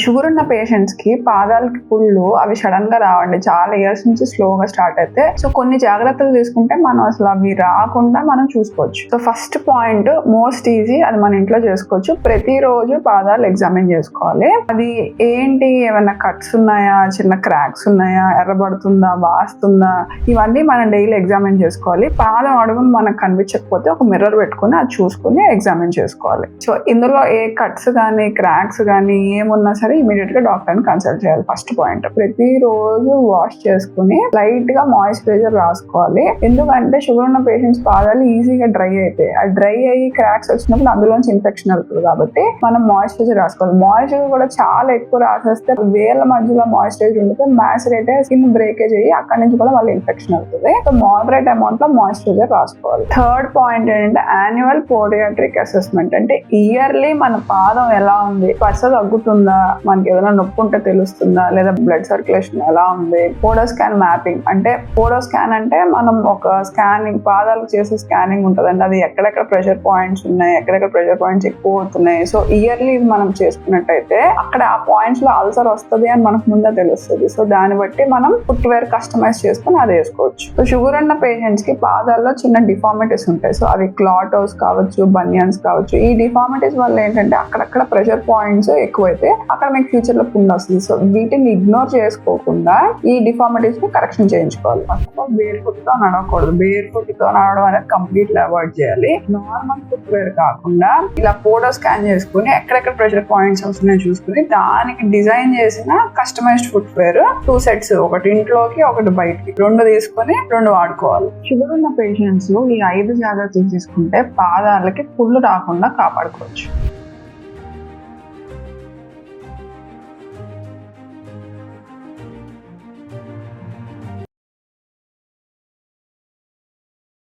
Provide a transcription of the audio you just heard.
Sugar ఉన్న patients కి పాదాలకి పుళ్ళు అవి సడన్ గా రావండి, చాలా ఇయర్స్ నుంచి స్లోగా స్టార్ట్ అయితే. సో కొన్ని జాగ్రత్తలు తీసుకుంటే మనం అసలు అవి రాకుండా మనం చూసుకోవచ్చు. So first point most easy, అది మన ఇంట్లో చేసుకోవచ్చు. ప్రతిరోజు పాదాలు ఎగ్జామిన్ చేసుకోవాలి. అది ఏంటి, ఏమైనా కట్స్ ఉన్నాయా, చిన్న క్రాక్స్ ఉన్నాయా, ఎర్రబడుతుందా, వాస్తుందా, ఇవన్నీ మనం డైలీ ఎగ్జామిన్ చేసుకోవాలి. పాదం అడుగును మనకు కనిపించకపోతే ఒక మిర్రర్ పెట్టుకుని అది చూసుకుని ఎగ్జామిన్ చేసుకోవాలి. సో ఇందులో ఏ కట్స్ కానీ క్రాక్స్ కానీ ఏమున్నా సరే ఇమీడియట్ గా డాక్టర్ ని కన్సల్ట్ చేయాలి. ఫస్ట్ పాయింట్, ప్రతిరోజు వాష్ చేసుకుని లైట్ గా మాయిశ్చరైజర్ రాసుకోవాలి. ఎందుకంటే షుగర్ ఉన్న పేషెంట్స్ పాదాలు ఈజీగా డ్రై అయితాయి. ఆ డ్రై అయ్యి క్రాక్స్ వచ్చినప్పుడు అందులోంచి ఇన్ఫెక్షన్ అవుతుంది. కాబట్టి మనం మాయిశ్చరైజర్ రాసుకోవాలి. మాయిశ్చరైజర్ కూడా చాలా ఎక్కువ రాసేస్తే వేల మధ్యలో మాయిశ్చరైజర్ ఉంటే మ్యాసరేట్ స్కిన్ బ్రేకేజ్ అయ్యి అక్కడి నుంచి కూడా మళ్ళీ ఇన్ఫెక్షన్ అవుతుంది. సో మోడరేట్ అమౌంట్ లో మాయిశ్చరైజర్ రాసుకోవాలి. థర్డ్ పాయింట్ ఏంటంటే యాన్యువల్ పోడియాట్రిక్ అసెస్మెంట్. అంటే ఇయర్లీ మన పాదం ఎలా ఉంది, పచ్చ తగ్గుతుందా, మనకి ఏదైనా నొప్పి ఉంటే తెలుస్తుందా, లేదా బ్లడ్ సర్క్యులేషన్ ఎలా ఉంది. పోడో స్కాన్ మ్యాపింగ్ అంటే, పోడో స్కాన్ అంటే మనం ఒక స్కానింగ్, పాదాలకు చేసే స్కానింగ్ ఉంటుందండి. అది ఎక్కడెక్కడ ప్రెషర్ పాయింట్స్ ఉన్నాయి, ఎక్కడెక్కడ ప్రెషర్ పాయింట్స్ ఎక్కువ అవుతున్నాయి. సో ఇయర్లీ మనం చేసుకున్నట్టయితే అక్కడ ఆ పాయింట్స్ లో అల్సర్ వస్తుంది అని మనకు ముందే తెలుస్తుంది. సో దాన్ని బట్టి మనం ఫుట్ వేర్ కస్టమైజ్ చేసుకుని అది వేసుకోవచ్చు. సో షుగర్ ఉన్న పేషెంట్స్ కి పాదాల్లో చిన్న డిఫార్మిటీస్ ఉంటాయి. సో అవి క్లాటోస్ కావచ్చు, బనియన్స్ కావచ్చు. ఈ డిఫార్మిటీస్ వల్ల ఏంటంటే అక్కడక్కడ ప్రెషర్ పాయింట్స్ ఎక్కువైతే అక్కడ మీకు ఫ్యూచర్ లో పుండు వస్తుంది. సో వీటిని ఇగ్నోర్ చేసుకోకుండా ఈ డిఫార్మిటీస్ ని కరెక్షన్ చేయించుకోవాలి. బేర్ ఫుట్ తో నడవకూడదు. బేర్ ఫుట్ తో నడవడం అనేది కంప్లీట్లీ అవాయిడ్ చేయాలి. నార్మల్ ఫుట్ వేర్ కాకుండా ఇలా పోడో స్కాన్ చేసుకుని ఎక్కడెక్కడ ప్రెషర్ పాయింట్స్ వస్తున్నాయో చూసుకుని దానికి డిజైన్ చేసిన కస్టమైజ్డ్ ఫుట్ వేర్ 2 సెట్స్, ఒకటి ఇంట్లోకి ఒకటి బయటికి, 2 తీసుకుని 2 వాడుకోవాలి. షుగర్ ఉన్న పేషెంట్స్ లో ఈ 5 జాగ్రత్తలు తీసుకుంటే పాదాలకి పుళ్ళు రాకుండా కాపాడుకోవచ్చు.